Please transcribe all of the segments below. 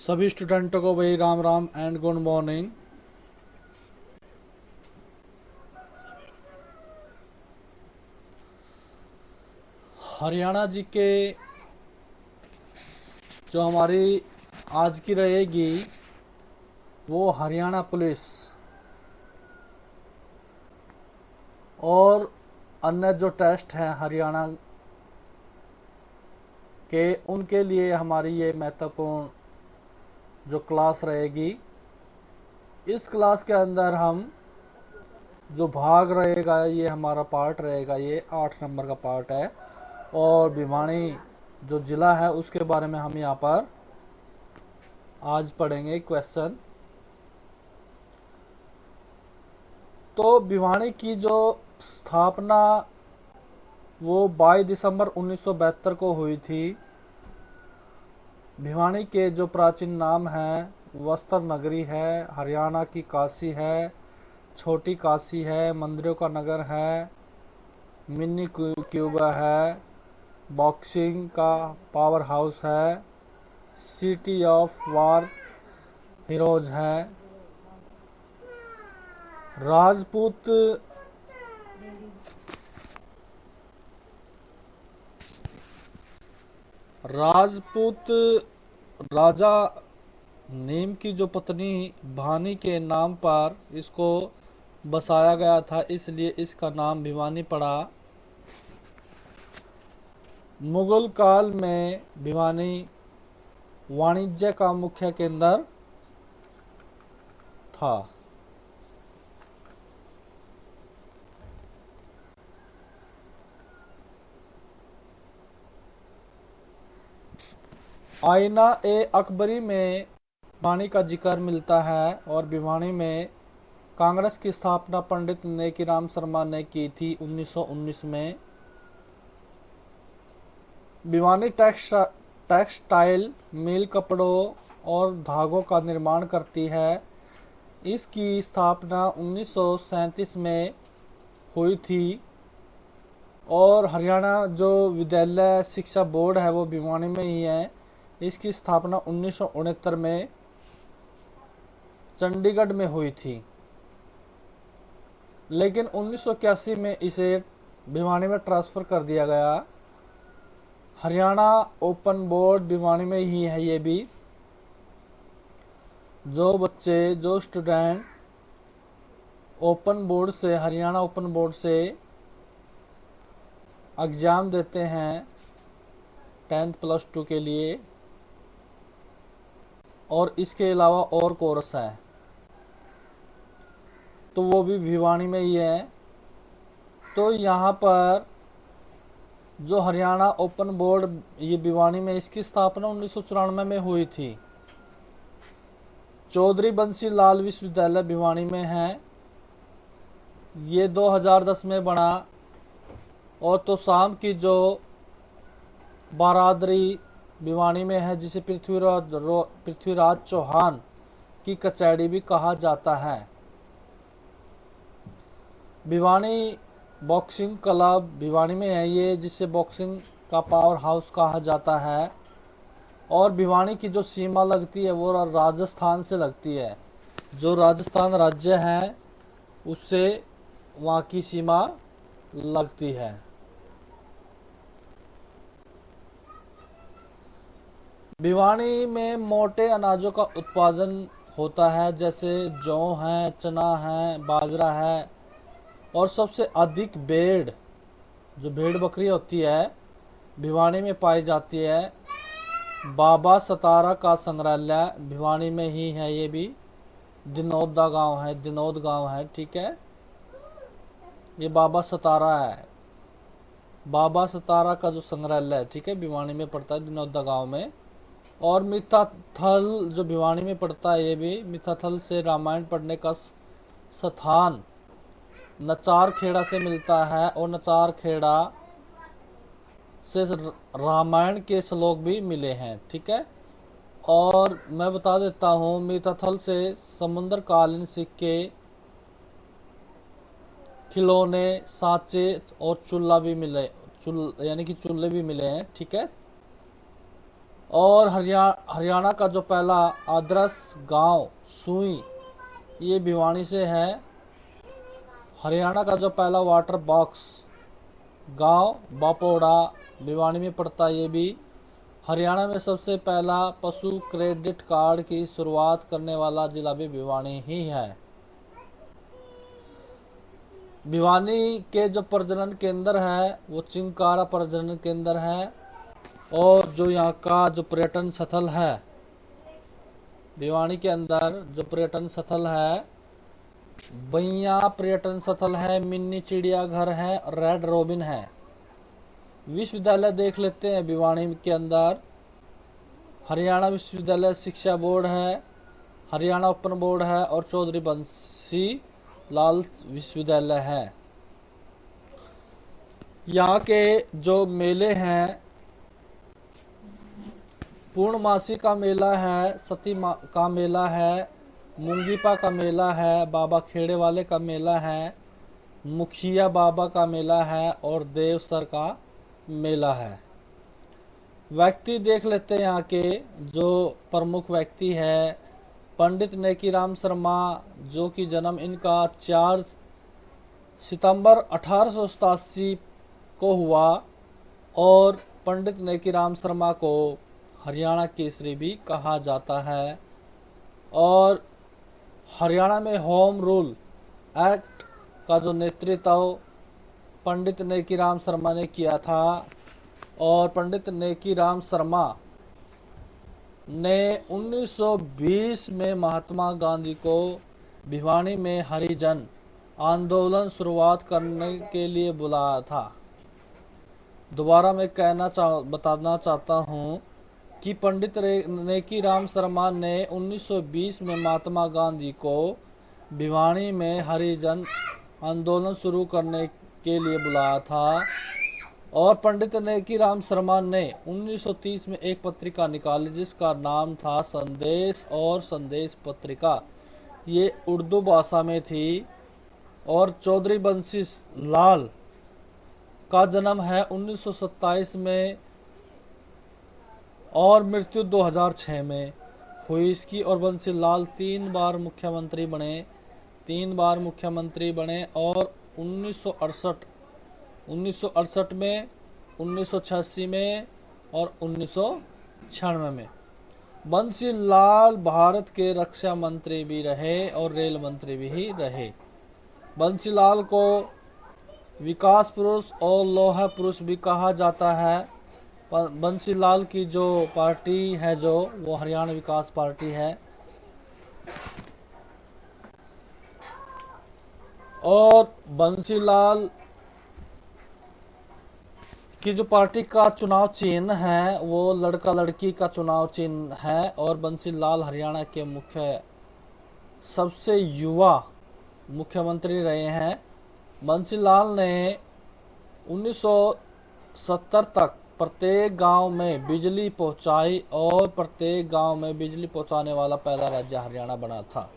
सभी स्टूडेंटों को वही Ram Ram and good morning. Haryana ji के जो हमारी आज की रहेगी वो हरियाणा पुलिस और अन्य जो टेस्ट हैं हरियाणा के, उनके लिए हमारी ये महत्वपूर्ण जो क्लास रहेगी। इस क्लास के अंदर हम जो भाग रहेगा, ये हमारा पार्ट रहेगा, ये 8 नंबर का पार्ट है। और भिवानी जो ज़िला है उसके बारे में हम यहाँ पर आज पढ़ेंगे क्वेश्चन। तो भिवानी की जो स्थापना वो 22 दिसंबर 1972 को हुई थी। भिवानी के जो प्राचीन नाम है वस्त्र नगरी है, हरियाणा की काशी है, छोटी काशी है, मंदिरों का नगर है, मिनी क्यूबा है, बॉक्सिंग का पावर हाउस है, सिटी ऑफ वार हीरोज है, राजपूत राजा नीम की जो पत्नी भानी के नाम पर इसको बसाया गया था, इसलिए इसका नाम भिवानी पड़ा। मुगल काल में भिवानी वाणिज्य का मुख्य केंद्र था। आईना ए अकबरी में भिवानी का जिक्र मिलता है और भिवानी में कांग्रेस की स्थापना पंडित नेकीराम शर्मा ने की थी 1919 में। भिवानी टेक्सटाइल मिल कपड़ों और धागों का निर्माण करती है। इसकी स्थापना 1937 में हुई थी। और हरियाणा जो विद्यालय शिक्षा बोर्ड है वो भिवानी में ही है। इसकी स्थापना 1969 में चंडीगढ़ में हुई थी, लेकिन 1981 में इसे भिवानी में ट्रांसफ़र कर दिया गया। हरियाणा ओपन बोर्ड भिवानी में ही है। ये भी जो स्टूडेंट ओपन बोर्ड से हरियाणा ओपन बोर्ड से एग्ज़ाम देते हैं 10th प्लस 2 के लिए, और इसके अलावा और कोर्स है तो वो भी भिवानी में ही है। तो यहाँ पर जो हरियाणा ओपन बोर्ड ये भिवानी में, इसकी स्थापना 1994 में हुई थी। चौधरी बंसी लाल विश्वविद्यालय भिवानी में है। ये 2010 में बना। और तो शाम की जो बारादरी भिवानी में है, जिसे पृथ्वीराज चौहान की कचहरी भी कहा जाता है। भिवानी बॉक्सिंग क्लब भिवानी में है ये, जिसे बॉक्सिंग का पावर हाउस कहा जाता है। और भिवानी की जो सीमा लगती है वो राजस्थान से लगती है। जो राजस्थान राज्य है उससे वहाँ की सीमा लगती है। भिवानी में मोटे अनाजों का उत्पादन होता है, जैसे जौ है, चना है, बाजरा है। और सबसे अधिक जो भेड़ बकरी होती है भिवानी में पाई जाती है। बाबा सतारा का संग्रहालय भिवानी में ही है। ये भी दिनोद गांव है, ठीक है। ये बाबा सतारा है। बाबा सतारा का जो संग्रहालय है, ठीक है, भिवानी में पड़ता है दिनोदा गांव में। और मिताथल जो भिवानी में पड़ता है, ये भी मिताथल से रामायण पढ़ने का स्थान नचार खेड़ा से मिलता है। और नचार खेड़ा से रामायण के श्लोक भी मिले हैं, ठीक है। और मैं बता देता हूँ, मिताथल से समुद्रकालीन सिक्के, खिलौने, सांचे और चूल्हा भी मिले, यानी कि चूल्हे भी मिले हैं, ठीक है। और हरियाणा का जो पहला आदर्श गांव सुई, ये भिवानी से है। हरियाणा का जो पहला वाटर बॉक्स गांव बापोड़ा भिवानी में पड़ता है, ये भी। हरियाणा में सबसे पहला पशु क्रेडिट कार्ड की शुरुआत करने वाला जिला भी भिवानी ही है। भिवानी के जो प्रजनन केंद्र है वो चिंकारा प्रजनन केंद्र है। और जो यहाँ का जो पर्यटन स्थल है, भिवानी के अंदर जो पर्यटन स्थल है, बैया पर्यटन स्थल है, मिनी चिड़ियाघर है, रेड रोबिन है। विश्वविद्यालय देख लेते हैं भिवानी के अंदर। हरियाणा विश्वविद्यालय शिक्षा बोर्ड है, हरियाणा ओपन बोर्ड है और चौधरी बंसी लाल विश्वविद्यालय है। यहाँ के जो मेले हैं, पूर्णमासी का मेला है, सती का मेला है, मुंगीपा का मेला है, बाबा खेड़े वाले का मेला है, मुखिया बाबा का मेला है और देवसर का मेला है। व्यक्ति देख लेते हैं यहाँ के जो प्रमुख व्यक्ति है, पंडित नेकीराम शर्मा, जो कि जन्म इनका 4 सितंबर 1887 को हुआ। और पंडित नेकीराम शर्मा को हरियाणा केसरी भी कहा जाता है। और हरियाणा में होम रूल एक्ट का जो नेतृत्व पंडित नेकीराम शर्मा ने किया था। और पंडित नेकीराम शर्मा ने 1920 में महात्मा गांधी को भिवानी में हरिजन आंदोलन शुरुआत करने के लिए बुलाया था। दोबारा मैं बताना चाहता हूँ कि पंडित नेकीराम शर्मा ने 1920 में महात्मा गांधी को भिवानी में हरिजन आंदोलन शुरू करने के लिए बुलाया था। और पंडित नेकीराम शर्मा ने 1930 में एक पत्रिका निकाली जिसका नाम था संदेश और संदेश पत्रिका। ये उर्दू भाषा में थी। और चौधरी बंसी लाल का जन्म है 1927 में और मृत्यु 2006 में हुई इसकी। और बंसी लाल 3 बार मुख्यमंत्री बने और 1968 में, 1986 में और 1996 में। बंसी लाल भारत के रक्षा मंत्री भी रहे और रेल मंत्री भी रहे। बंसी लाल को विकास पुरुष और लौह पुरुष भी कहा जाता है। बंसी लाल की जो पार्टी है वो हरियाणा विकास पार्टी है। और बंसी लाल की जो पार्टी का चुनाव चिन्ह है वो लड़का लड़की का चुनाव चिन्ह है। और बंसी लाल हरियाणा के सबसे युवा मुख्यमंत्री रहे हैं। बंसी लाल ने 1970 तक प्रत्येक गांव में बिजली पहुंचाई और प्रत्येक गांव में बिजली पहुंचाने वाला पहला राज्य हरियाणा बना था।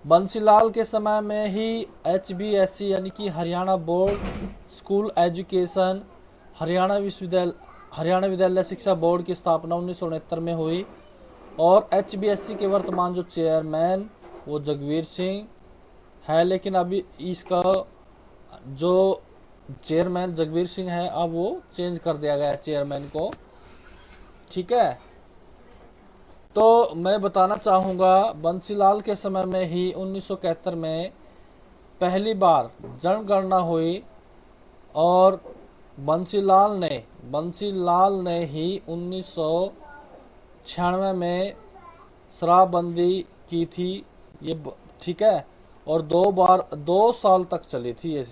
बंसी लाल के समय में ही HBSC यानी कि Haryana board school education, Haryana विद्यालय शिक्षा बोर्ड की स्थापना 1969 में हुई। और HBSC के वर्तमान जो चेयरमैन वो जगवीर सिंह है, लेकिन अभी इसका जो चेयरमैन जगवीर सिंह है अब वो चेंज कर दिया गया है चेयरमैन को। ठीक है, तो मैं बताना चाहूँगा बंसी लाल के समय में ही 1971 में पहली बार जनगणना हुई। और बंसी लाल ने ही 1996 में शराबबंदी की थी ये। ठीक है, और 2 साल तक चली थी ये।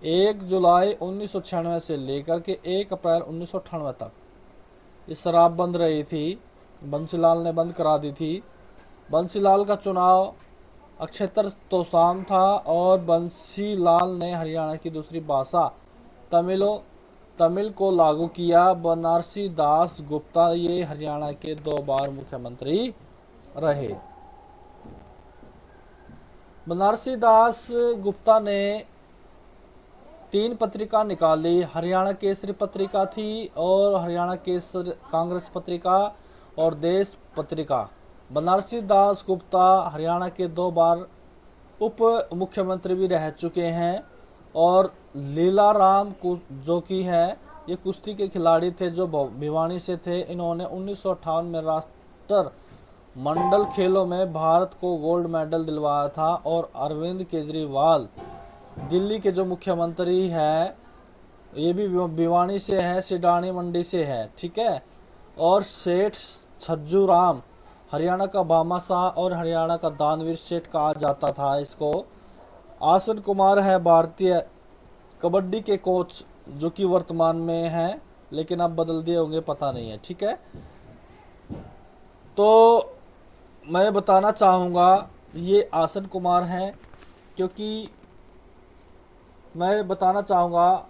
1 जुलाई 1996 से लेकर के 1 अप्रैल 1998 तक ये शराब बंद रही थी। बंसी लाल ने बंद करा दी थी। बंसी लाल का चुनाव अक्षेत्र तोसाम था। और बंसी लाल ने हरियाणा की दूसरी भाषा तमिल को लागू किया। बनारसी दास गुप्ता ये हरियाणा के 2 बार मुख्यमंत्री रहे। बनारसी दास गुप्ता ने तीन पत्रिका निकाली। हरियाणा केसरी पत्रिका थी और हरियाणा केसर कांग्रेस पत्रिका और देश पत्रिका। बनारसी दास गुप्ता हरियाणा के 2 बार उप मुख्यमंत्री भी रह चुके हैं। और लीला राम जो कि है ये कुश्ती के खिलाड़ी थे जो भिवानी से थे। इन्होंने 1958 में राष्ट्र मंडल खेलों में भारत को गोल्ड मेडल दिलवाया था। और अरविंद केजरीवाल दिल्ली के जो मुख्यमंत्री है ये भी भिवानी से है, सिडानी मंडी से है, ठीक है। और सेठ छज्जू राम हरियाणा का भामाशाह और हरियाणा का दानवीर सेठ कहा जाता था इसको। आसन कुमार है भारतीय कबड्डी के कोच जो कि वर्तमान में हैं, लेकिन अब बदल दिए होंगे, पता नहीं है, ठीक है। तो मैं बताना चाहूँगा ये आसन कुमार हैं, क्योंकि मैं बताना चाहूँगा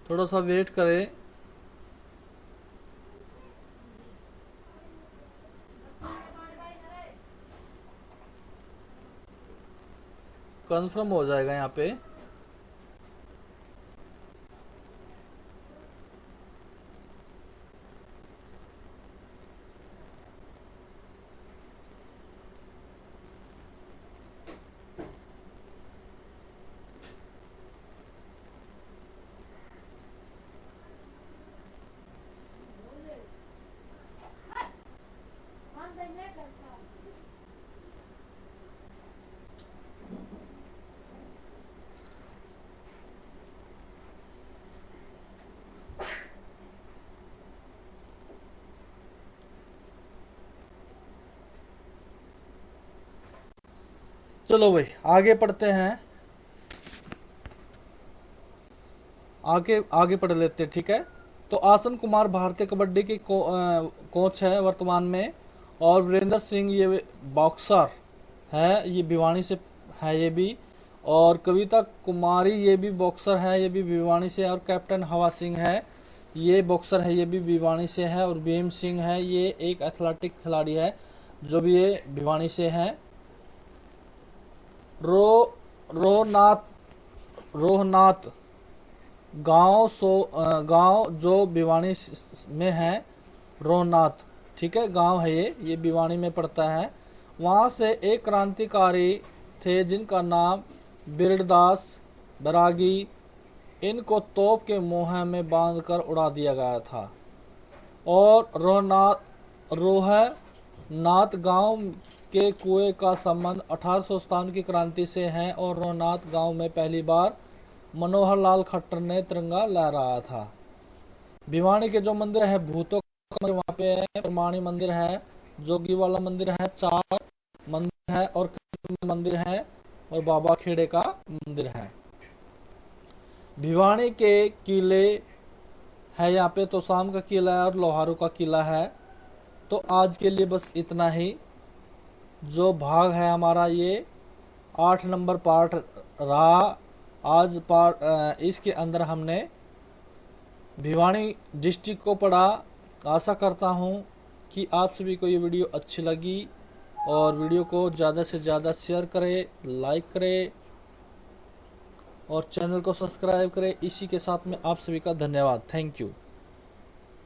थोड़ा सा वेट करें। कंफर्म हो जाएगा यहाँ पे। चलो भाई आगे पढ़ते हैं, आगे आगे पढ़ लेते हैं, ठीक है। तो आसन कुमार भारतीय कबड्डी के कोच है वर्तमान में। और वीरेंद्र सिंह ये बॉक्सर है, ये भिवानी से है ये भी। और कविता कुमारी ये भी बॉक्सर है, ये भी भिवानी से है। और कैप्टन हवा सिंह है, ये बॉक्सर है, ये भी भिवानी से है। और भीम सिंह है, ये एक एथलेटिक खिलाड़ी है जो भी ये भिवानी से है। रोहनाथ गांव जो भिवानी में है, रोहनाथ, ठीक है, गांव है ये भिवानी में पड़ता है। वहां से एक क्रांतिकारी थे जिनका नाम बिरडदास बैरागी। इनको तोप के मुँह में बांधकर उड़ा दिया गया था। और रोहनाथ गांव के कुएं का संबंध 1857 की क्रांति से है। और रोहनाथ गांव में पहली बार मनोहर लाल खट्टर ने तिरंगा लहराया था। भिवानी के जो मंदिर है, भूतों का मंदिर वहाँ पे है, प्रमाणी मंदिर है, जोगी वाला मंदिर है, 4 मंदिर है और मंदिर है और बाबा खेड़े का मंदिर है। भिवानी के किले है यहाँ पे, तो शाम का किला है और लोहारू का किला है। तो आज के लिए बस इतना ही। जो भाग है हमारा ये 8 नंबर पार्ट रहा आज इसके अंदर हमने भिवानी डिस्ट्रिक्ट को पढ़ा। आशा करता हूँ कि आप सभी को ये वीडियो अच्छी लगी। और वीडियो को ज़्यादा से ज़्यादा शेयर करें, लाइक करें और चैनल को सब्सक्राइब करें। इसी के साथ में आप सभी का धन्यवाद। Thank you.